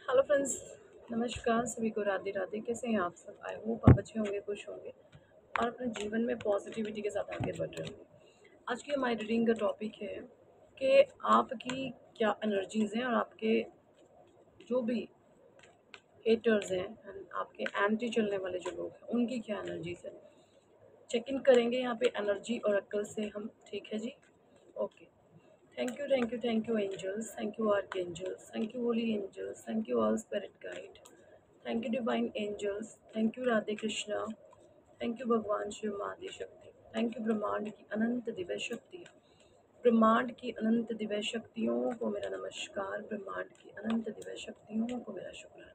Hello friends, नमस्कार सभी को। राधे राधे। कैसे हैं आप सब? आई होप आप अच्छे होंगे, खुश होंगे और अपने जीवन में पॉजिटिविटी के साथ आगे बढ़ रहे होंगे। आज की हमारी रीडिंग का टॉपिक है कि आपकी क्या एनर्जीज़ हैं और आपके जो भी हेटर्स हैं and आपके एंटी चलने वाले जो लोग हैं उनकी क्या एनर्जीज़ है। चेक इन करेंगे यहाँ पे एनर्जी और अक्ल से हम। ठीक है जी, okay. Thank you, thank you, thank you angels, thank you archangels, thank you holy angels, thank you all spirit guide, thank you divine angels, thank you Radhe Krishna, thank you Bhagwan Shiv मादी शक्ति, थैंक यू ब्रह्मांड की अनंत दिव्य शक्तियाँ। ब्रह्मांड की अनंत दिव्य शक्तियों को मेरा नमस्कार, ब्रह्मांड की अनंत दिव्य शक्तियों को मेरा शुक्राना।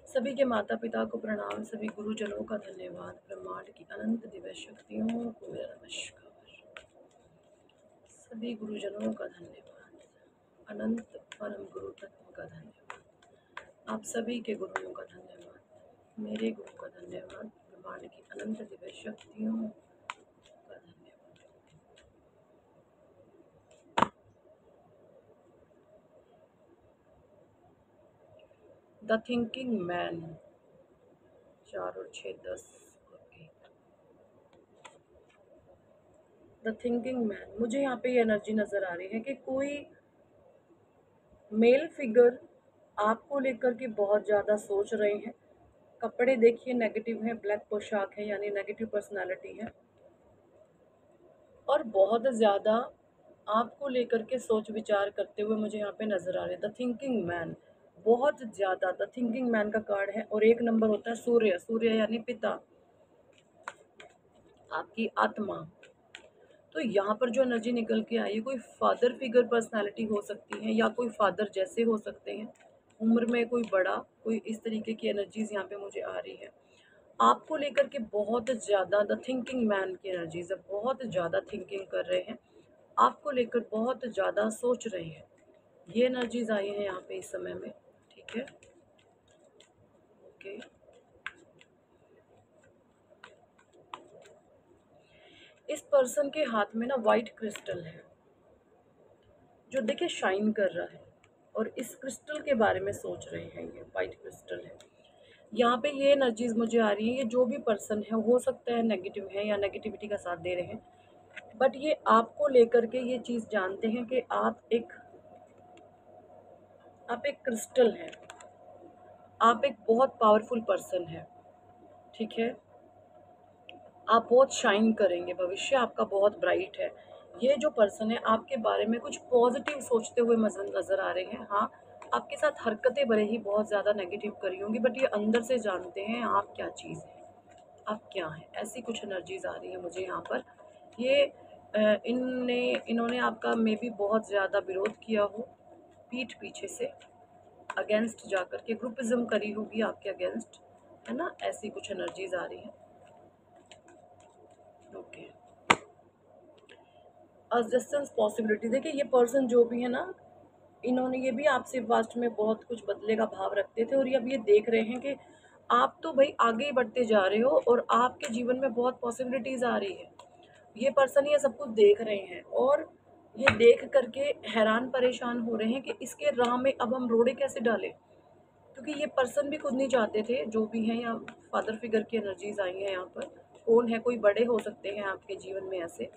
सभी के माता पिता को प्रणाम, सभी गुरुजनों का धन्यवाद, ब्रह्मांड की अनंत दिव्य शक्तियों को मेरा नमस्कार, सभी गुरुजनों का धन्यवाद, अनंत परम गुरु तत्व का धन्यवाद, आप सभी के गुरुओं का धन्यवाद, मेरे गुरु का धन्यवाद, ब्रह्मांड की अनंत दिव्य शक्तियों का धन्यवाद। द थिंकिंग मैन, 4 और 6, 10 और 1। द थिंकिंग मैन, मुझे यहाँ पे ये एनर्जी नज़र आ रही है कि कोई मेल फिगर आपको लेकर के बहुत ज़्यादा सोच रहे हैं। कपड़े देखिए नेगेटिव है, ब्लैक पोशाक है यानी नेगेटिव पर्सनालिटी है और बहुत ज़्यादा आपको लेकर के सोच विचार करते हुए मुझे यहाँ पे नज़र आ रहे हैं। द थिंकिंग मैन, बहुत ज़्यादा द थिंकिंग मैन का कार्ड है और एक नंबर होता है सूर्य। सूर्य यानी पिता, आपकी आत्मा। तो यहाँ पर जो एनर्जी निकल के आई है, कोई फादर फिगर पर्सनालिटी हो सकती है या कोई फादर जैसे हो सकते हैं, उम्र में कोई बड़ा, कोई इस तरीके की एनर्जीज यहाँ पे मुझे आ रही है। आपको लेकर के बहुत ज़्यादा द थिंकिंग मैन की एनर्जीज है, बहुत ज़्यादा थिंकिंग कर रहे हैं, आपको लेकर बहुत ज़्यादा सोच रहे हैं। ये एनर्जीज आई हैं यहाँ पे इस समय में। ठीक है, ओके। इस पर्सन के हाथ में ना वाइट क्रिस्टल है जो देखिए शाइन कर रहा है और इस क्रिस्टल के बारे में सोच रहे हैं। ये वाइट क्रिस्टल है। यहाँ पे ये एनर्जीज मुझे आ रही है, ये जो भी पर्सन है हो सकता है नेगेटिव है या नेगेटिविटी का साथ दे रहे हैं, बट ये आपको लेकर के ये चीज़ जानते हैं कि आप एक क्रिस्टल हैं, आप एक बहुत पावरफुल पर्सन है। ठीक है, आप बहुत शाइन करेंगे, भविष्य आपका बहुत ब्राइट है। ये जो पर्सन है आपके बारे में कुछ पॉजिटिव सोचते हुए नज़र आ रहे हैं। हाँ, आपके साथ हरकतें भले ही बहुत ज़्यादा नेगेटिव करी होंगी, बट ये अंदर से जानते हैं आप क्या चीज़ है, आप क्या हैं। ऐसी कुछ एनर्जीज आ रही है मुझे यहाँ पर। ये इन्होंने आपका मे बी बहुत ज़्यादा विरोध किया हो, पीठ पीछे से अगेंस्ट जाकर के ग्रुपिज्म करी होगी आपके अगेंस्ट, है ना। ऐसी कुछ एनर्जीज आ रही हैं, ओके। डिस्टेंस पॉसिबिलिटी, देखिए ये पर्सन जो भी है ना, इन्होंने ये भी आपसे पास्ट में बहुत कुछ बदले का भाव रखते थे और ये अब ये देख रहे हैं कि आप तो भाई आगे ही बढ़ते जा रहे हो और आपके जीवन में बहुत पॉसिबिलिटीज़ आ रही है। ये पर्सन ये सब कुछ देख रहे हैं और ये देख करके हैरान परेशान हो रहे हैं कि इसके राह में अब हम रोड़े कैसे डालें, क्योंकि ये पर्सन भी खुद नहीं चाहते थे जो भी हैं, या फादर फिगर की एनर्जीज आई हैं यहाँ पर। कौन है, कोई बड़े हो सकते हैं आपके जीवन में, ऐसे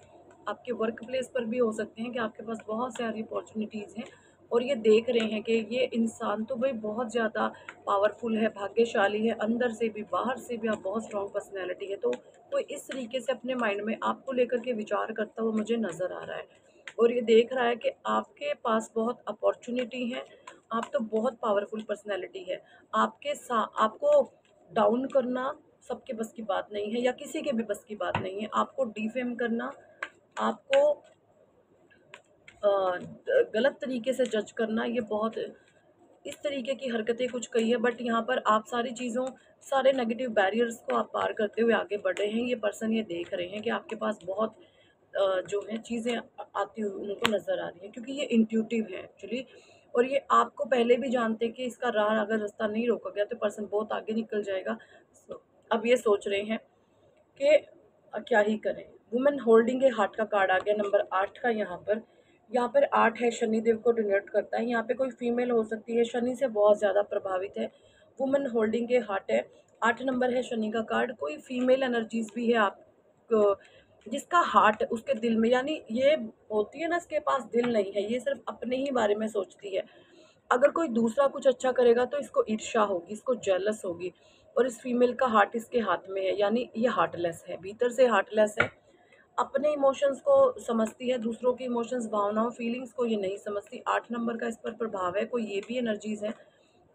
आपके वर्क प्लेस पर भी हो सकते हैं कि आपके पास बहुत सारी अपॉर्चुनिटीज़ हैं और ये देख रहे हैं कि ये इंसान तो भाई बहुत ज़्यादा पावरफुल है, भाग्यशाली है, अंदर से भी बाहर से भी आप बहुत स्ट्रॉन्ग पर्सनैलिटी है। तो कोई इस तरीके से अपने माइंड में आपको लेकर के विचार करता हुआ मुझे नज़र आ रहा है और ये देख रहा है कि आपके पास बहुत अपॉर्चुनिटी है, आप तो बहुत पावरफुल पर्सनैलिटी है। आपको डाउन करना सबके बस की बात नहीं है या किसी के भी बस की बात नहीं है। आपको डिफेम करना, आपको गलत तरीके से जज करना, ये बहुत इस तरीके की हरकतें कुछ कही है। बट यहाँ पर आप सारी चीज़ों, सारे नेगेटिव बैरियर्स को आप पार करते हुए आगे बढ़ रहे हैं। ये पर्सन ये देख रहे हैं कि आपके पास बहुत जो है चीज़ें आती हुई उनको नज़र आ रही हैं, क्योंकि ये इंट्यूटिव है एक्चुअली और ये आपको पहले भी जानते हैं कि इसका राह अगर रास्ता नहीं रोका गया तो पर्सन बहुत आगे निकल जाएगा। अब ये सोच रहे हैं कि क्या ही करें। वुमेन होल्डिंग ए हार्ट का कार्ड आ गया, नंबर 8 का यहाँ पर। यहाँ पर 8 है, शनिदेव को डिनोट करता है। यहाँ पे कोई फीमेल हो सकती है, शनि से बहुत ज़्यादा प्रभावित है, वुमन होल्डिंग के हार्ट है। 8 नंबर है शनि का कार्ड। कोई फीमेल एनर्जीज भी है आप जिसका हार्ट उसके दिल में, यानी ये होती है ना, इसके पास दिल नहीं है, ये सिर्फ अपने ही बारे में सोचती है। अगर कोई दूसरा कुछ अच्छा करेगा तो इसको ईर्ष्या होगी, इसको जेलस होगी। और इस फीमेल का हार्ट इसके हाथ में है, यानी ये हार्टलेस है, भीतर से हार्टलेस है। अपने इमोशंस को समझती है, दूसरों के इमोशंस, भावनाओं, फीलिंग्स को ये नहीं समझती। 8 नंबर का इस पर प्रभाव है। कोई ये भी एनर्जीज है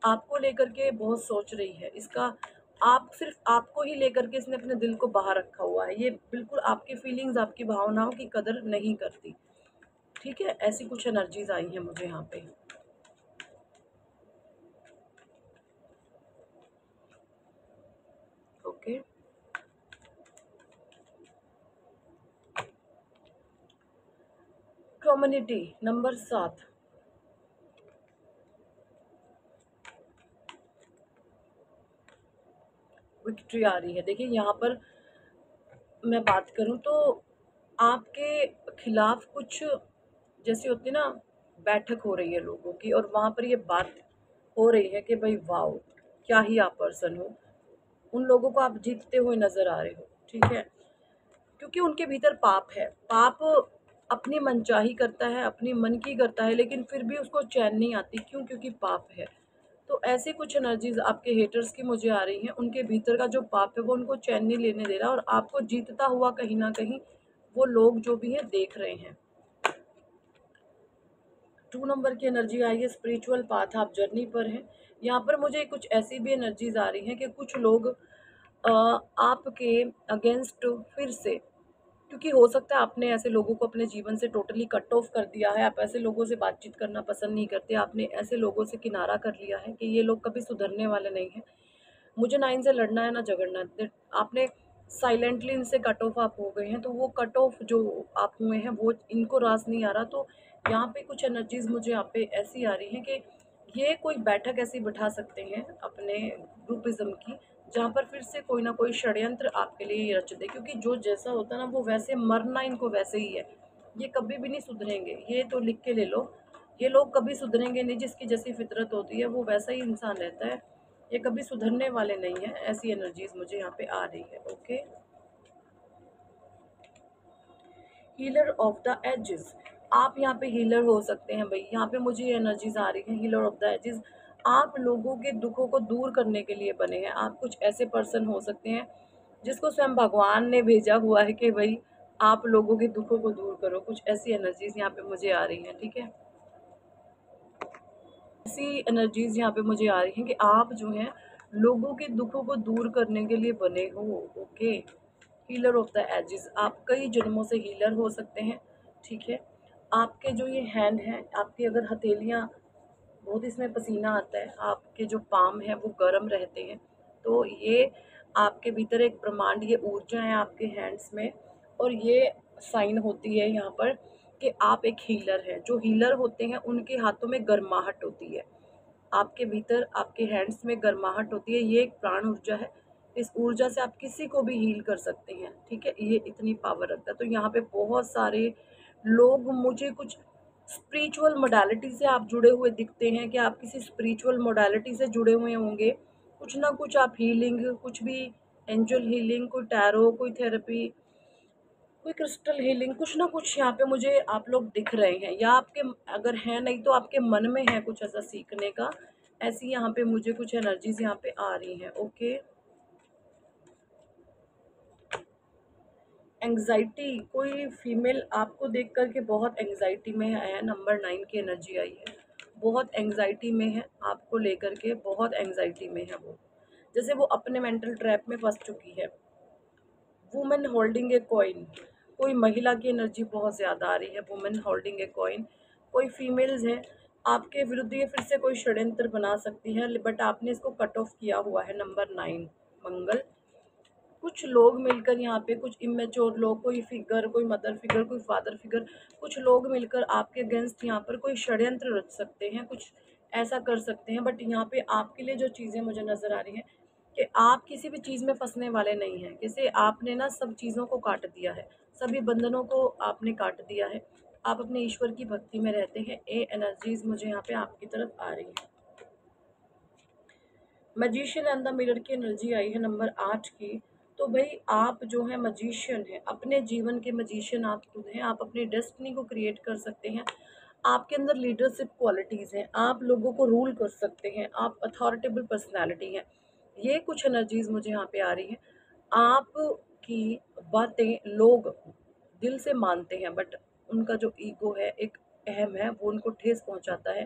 आपको लेकर के बहुत सोच रही है, इसका आप सिर्फ आपको ही लेकर के इसने अपने दिल को बाहर रखा हुआ है, ये बिल्कुल आपकी फीलिंग्स, आपकी भावनाओं की कदर नहीं करती। ठीक है, ऐसी कुछ एनर्जीज आई हैं मुझे यहाँ पे। ओके, कम्युनिटी नंबर 7, विक्ट्री आ रही है। देखिए यहाँ पर मैं बात करूँ तो आपके खिलाफ कुछ, जैसे होती है ना, बैठक हो रही है लोगों की, और वहाँ पर ये बात हो रही है कि भाई वाओ, क्या ही आप पर्सन हो। उन लोगों को आप जीतते हुए नजर आ रहे हो, ठीक है, क्योंकि उनके भीतर पाप है। पाप अपनी मनचाही करता है, अपनी मन की करता है, लेकिन फिर भी उसको चैन नहीं आती। क्यों? क्योंकि पाप है। तो ऐसी कुछ एनर्जीज आपके हेटर्स की मुझे आ रही हैं, उनके भीतर का जो पाप है वो उनको चैन नहीं लेने दे रहा, और आपको जीतता हुआ कहीं ना कहीं वो लोग जो भी है देख रहे हैं। 2 नंबर की एनर्जी आई है, स्पिरिचुअल पाथ, आप जर्नी पर हैं। यहाँ पर मुझे कुछ ऐसी भी एनर्जीज आ रही हैं कि कुछ लोग आपके अगेंस्ट फिर से, क्योंकि हो सकता है आपने ऐसे लोगों को अपने जीवन से टोटली कट ऑफ कर दिया है, आप ऐसे लोगों से बातचीत करना पसंद नहीं करते, आपने ऐसे लोगों से किनारा कर लिया है कि ये लोग कभी सुधरने वाले नहीं हैं, मुझे ना इनसे लड़ना है ना झगड़ना है। आपने साइलेंटली इनसे कट ऑफ आप हो गए हैं, तो वो कट ऑफ जो आप हुए हैं वो इनको रास नहीं आ रहा। तो यहाँ पे कुछ एनर्जीज मुझे यहाँ पे ऐसी आ रही हैं कि ये कोई बैठक ऐसी बिठा सकते हैं अपने ग्रुपिज्म की, जहाँ पर फिर से कोई ना कोई षड्यंत्र आपके लिए रच दे, क्योंकि जो जैसा होता है ना वो वैसे, मरना इनको वैसे ही है। ये कभी भी नहीं सुधरेंगे, ये तो लिख के ले लो। ये लोग कभी सुधरेंगे नहीं, जिसकी जैसी फितरत होती है वो वैसा ही इंसान रहता है, ये कभी सुधरने वाले नहीं है। ऐसी एनर्जीज मुझे यहाँ पे आ रही है। Okay, healer of the ages, आप यहाँ पे हीलर हो सकते हैं भाई। यहाँ पे मुझे ये एनर्जीज आ रही है, हीलर ऑफ द एजेस, आप लोगों के दुखों को दूर करने के लिए बने हैं। आप कुछ ऐसे पर्सन हो सकते हैं जिसको स्वयं भगवान ने भेजा हुआ है कि भाई आप लोगों के दुखों को दूर करो। कुछ ऐसी एनर्जीज यहाँ पे मुझे आ रही हैं, ठीक है। ऐसी एनर्जीज यहाँ पे मुझे आ रही हैं कि आप जो हैं लोगों के दुखों को दूर करने के लिए बने हो। Okay, healer of the ages, आप कई जन्मों से हीलर हो सकते हैं, ठीक है। आपके जो ये हैंड हैं, आपकी अगर हथेलियाँ, बहुत इसमें पसीना आता है, आपके जो पाम है वो गर्म रहते हैं, तो ये आपके भीतर एक ब्रह्मांड, ये ऊर्जा है आपके हैंड्स में, और ये साइन होती है यहाँ पर कि आप एक हीलर हैं। जो हीलर होते हैं उनके हाथों में गर्माहट होती है, आपके भीतर आपके हैंड्स में गर्माहट होती है, ये एक प्राण ऊर्जा है। इस ऊर्जा से आप किसी को भी हील कर सकते हैं, ठीक है, ये इतनी पावर रखता है। तो यहाँ पे बहुत सारे लोग, मुझे कुछ स्पिरिचुअल मोडालिटी से आप जुड़े हुए दिखते हैं कि आप किसी स्पिरिचुअल मोडालिटी से जुड़े हुए होंगे, कुछ ना कुछ आप हीलिंग, कुछ भी एंजल हीलिंग, कोई टैरो, कोई थेरेपी, कोई क्रिस्टल हीलिंग, कुछ ना कुछ यहाँ पे मुझे आप लोग दिख रहे हैं, या आपके अगर है नहीं तो आपके मन में है कुछ ऐसा सीखने का। ऐसी यहाँ पे मुझे कुछ एनर्जीज यहाँ पे आ रही हैं। ओके, एंग्जाइटी, कोई फीमेल आपको देख करके बहुत एंग्जाइटी में है, नंबर 9 की एनर्जी आई है, बहुत एंग्जाइटी में है आपको लेकर के, बहुत एंग्जाइटी में है वो, जैसे वो अपने मेंटल ट्रैप में फंस चुकी है। वुमेन होल्डिंग ए कॉइन, कोई महिला की एनर्जी बहुत ज़्यादा आ रही है, वुमेन होल्डिंग ए कॉइन, कोई फीमेल्स हैं आपके विरुद्ध, ये फिर से कोई षड्यंत्र बना सकती है, बट आपने इसको कट ऑफ किया हुआ है। नंबर 9 मंगल, कुछ लोग मिलकर यहाँ पे, कुछ इमेच्योर लोग, कोई फिगर, कोई मदर फिगर, कोई फादर फिगर, कुछ लोग मिलकर आपके अगेंस्ट यहाँ पर कोई षड्यंत्र रच सकते हैं, कुछ ऐसा कर सकते हैं। बट यहाँ पे आपके लिए जो चीज़ें मुझे नज़र आ रही हैं कि आप किसी भी चीज़ में फंसने वाले नहीं हैं। जैसे आपने ना सब चीज़ों को काट दिया है, सभी बंधनों को आपने काट दिया है, आप अपने ईश्वर की भक्ति में रहते हैं। ये एनर्जीज मुझे यहाँ पे आपकी तरफ आ रही है। मैजिशियन एंड द मिरर की एनर्जी आई है नंबर 8 की। तो भाई आप जो है मैजिशियन है, अपने जीवन के मैजिशियन आप खुद हैं। आप अपनी डेस्टिनी को क्रिएट कर सकते हैं। आपके अंदर लीडरशिप क्वालिटीज़ हैं, आप लोगों को रूल कर सकते हैं, आप अथॉरिटेबल पर्सनालिटी हैं। ये कुछ एनर्जीज मुझे यहाँ पे आ रही हैं। आपकी बातें लोग दिल से मानते हैं, बट उनका जो ईगो है, एक अहम है, वो उनको ठेस पहुंचाता है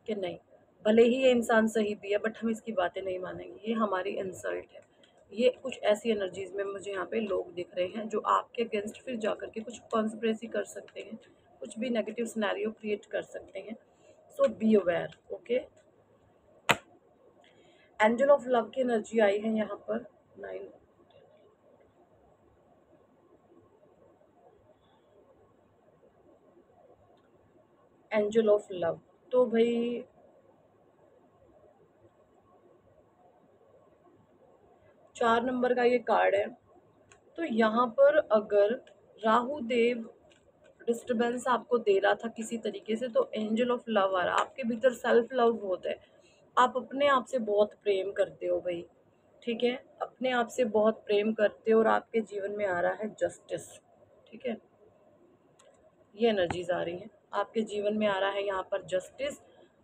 कि नहीं, भले ही ये इंसान सही भी है बट हम इसकी बातें नहीं मानेंगे, ये हमारी इंसल्ट है। ये कुछ ऐसी एनर्जीज में मुझे यहाँ पे लोग दिख रहे हैं जो आपके अगेंस्ट फिर जाकर के कुछ कॉन्स्पिरेसी कर सकते हैं, कुछ भी नेगेटिव सिनेरियो क्रिएट कर सकते हैं। So be aware. Okay, angel of love की एनर्जी आई है यहाँ पर 9। एंजल ऑफ लव, तो भाई 4 नंबर का ये कार्ड है। तो यहाँ पर अगर राहु देव डिस्टरबेंस आपको दे रहा था किसी तरीके से, तो एंजल ऑफ लव आ रहा। आपके भीतर सेल्फ लव बहुत है, आप अपने आप से बहुत प्रेम करते हो भाई, ठीक है, अपने आप से बहुत प्रेम करते हो और आपके जीवन में आ रहा है जस्टिस। ठीक है, ये एनर्जीज आ रही हैं, आपके जीवन में आ रहा है यहाँ पर जस्टिस।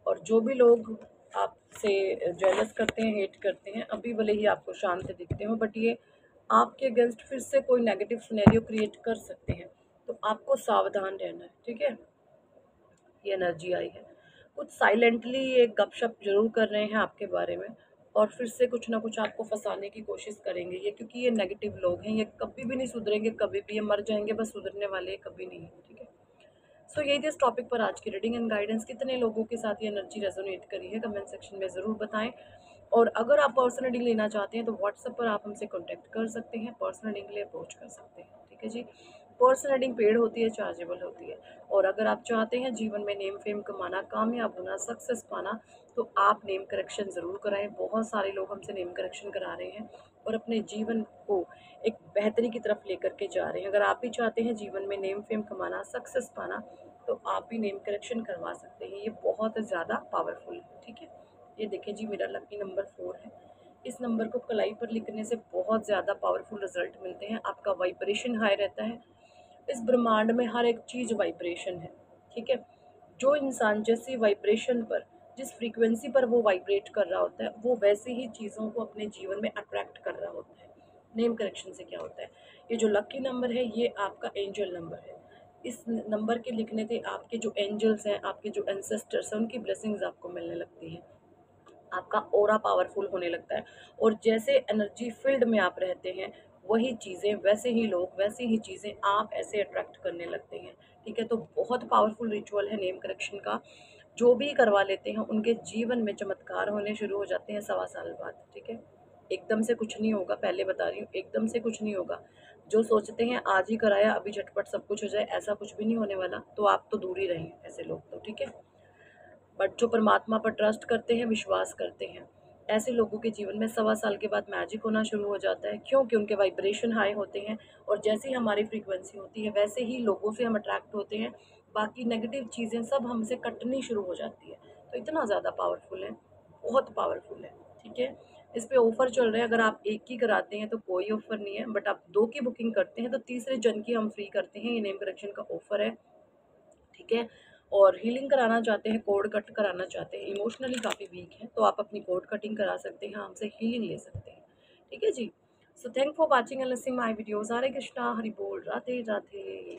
और जो भी लोग आपसे जेलस करते हैं, हेट करते हैं, अभी भले ही आपको शांत दिखते हो, बट ये आपके अगेंस्ट फिर से कोई नेगेटिव सिनेरियो क्रिएट कर सकते हैं। तो आपको सावधान रहना है। ठीक है, ये एनर्जी आई है। कुछ साइलेंटली ये गपशप जरूर कर रहे हैं आपके बारे में, और फिर से कुछ ना कुछ आपको फंसाने की कोशिश करेंगे ये, क्योंकि ये नेगेटिव लोग हैं, ये कभी भी नहीं सुधरेंगे, कभी भी ये मर जाएंगे, बस सुधरने वाले कभी नहीं है। ठीक है, सो यही थी इस टॉपिक पर आज की रीडिंग एंड गाइडेंस। कितने लोगों के साथ ये एनर्जी रेजोनेट करी है कमेंट सेक्शन में ज़रूर बताएं। और अगर आप पर्सनल रीडिंग लेना चाहते हैं तो व्हाट्सएप पर आप हमसे कांटेक्ट कर सकते हैं, पर्सनल रीडिंग के लिए अप्रोच कर सकते हैं। ठीक है जी, पर्सनल रीडिंग पेड होती है, चार्जेबल होती है। और अगर आप चाहते हैं जीवन में नेम फेम कमाना, कामयाब होना, सक्सेस पाना, तो आप नेम करेक्शन ज़रूर कराएं। बहुत सारे लोग हमसे नेम करेक्शन करा रहे हैं और अपने जीवन को एक बेहतरी की तरफ लेकर के जा रहे हैं। अगर आप भी चाहते हैं जीवन में नेम फेम कमाना, सक्सेस पाना, तो आप भी नेम करेक्शन करवा सकते हैं। ये बहुत ज़्यादा पावरफुल है। ठीक है, ये देखें जी, मेरा लकी नंबर 4 है। इस नंबर को कलाई पर लिखने से बहुत ज़्यादा पावरफुल रिजल्ट मिलते हैं। आपका वाइब्रेशन हाई रहता है। इस ब्रह्मांड में हर एक चीज़ वाइब्रेशन है। ठीक है, जो इंसान जैसी वाइब्रेशन पर, जिस फ्रीक्वेंसी पर वो वाइब्रेट कर रहा होता है, वो वैसे ही चीज़ों को अपने जीवन में अट्रैक्ट कर रहा होता है। नेम करेक्शन से क्या होता है, ये जो लकी नंबर है ये आपका एंजल नंबर है। इस नंबर के लिखने से आपके जो एंजल्स हैं, आपके जो एंसेस्टर्स हैं, उनकी ब्लेसिंग्स आपको मिलने लगती हैं। आपका ऑरा पावरफुल होने लगता है। और जैसे एनर्जी फील्ड में आप रहते हैं, वही चीज़ें, वैसे ही लोग, वैसी ही चीज़ें आप ऐसे अट्रैक्ट करने लगते हैं। ठीक है, तो बहुत पावरफुल रिचुअल है नेम करेक्शन का। जो भी करवा लेते हैं उनके जीवन में चमत्कार होने शुरू हो जाते हैं 1.25 साल बाद। ठीक है, एकदम से कुछ नहीं होगा, पहले बता रही हूँ, एकदम से कुछ नहीं होगा। जो सोचते हैं आज ही कराया अभी झटपट सब कुछ हो जाए, ऐसा कुछ भी नहीं होने वाला। तो आप तो दूर ही रहें ऐसे लोग तो। ठीक है, बट जो परमात्मा पर ट्रस्ट करते हैं, विश्वास करते हैं, ऐसे लोगों के जीवन में 1.25 साल के बाद मैजिक होना शुरू हो जाता है, क्योंकि उनके वाइब्रेशन हाई होते हैं। और जैसी हमारी फ्रीक्वेंसी होती है, वैसे ही लोगों से हम अट्रैक्ट होते हैं। बाकी नेगेटिव चीज़ें सब हमसे कटनी शुरू हो जाती है। तो इतना ज़्यादा पावरफुल है, बहुत पावरफुल है। ठीक है, इस पे ऑफर चल रहे हैं। अगर आप एक की कराते हैं तो कोई ऑफर नहीं है, बट आप 2 की बुकिंग करते हैं तो तीसरे जन की हम फ्री करते हैं। ये नेम करेक्शन का ऑफर है। ठीक है, और हीलिंग कराना चाहते हैं, कोड कट कराना चाहते हैं, इमोशनली काफ़ी वीक है, तो आप अपनी कोड कटिंग करा सकते हैं, हमसे हीलिंग ले सकते हैं। ठीक है जी, so thank for watching and listening my videos. Hare Krishna, Hari बोल, राधे राधे।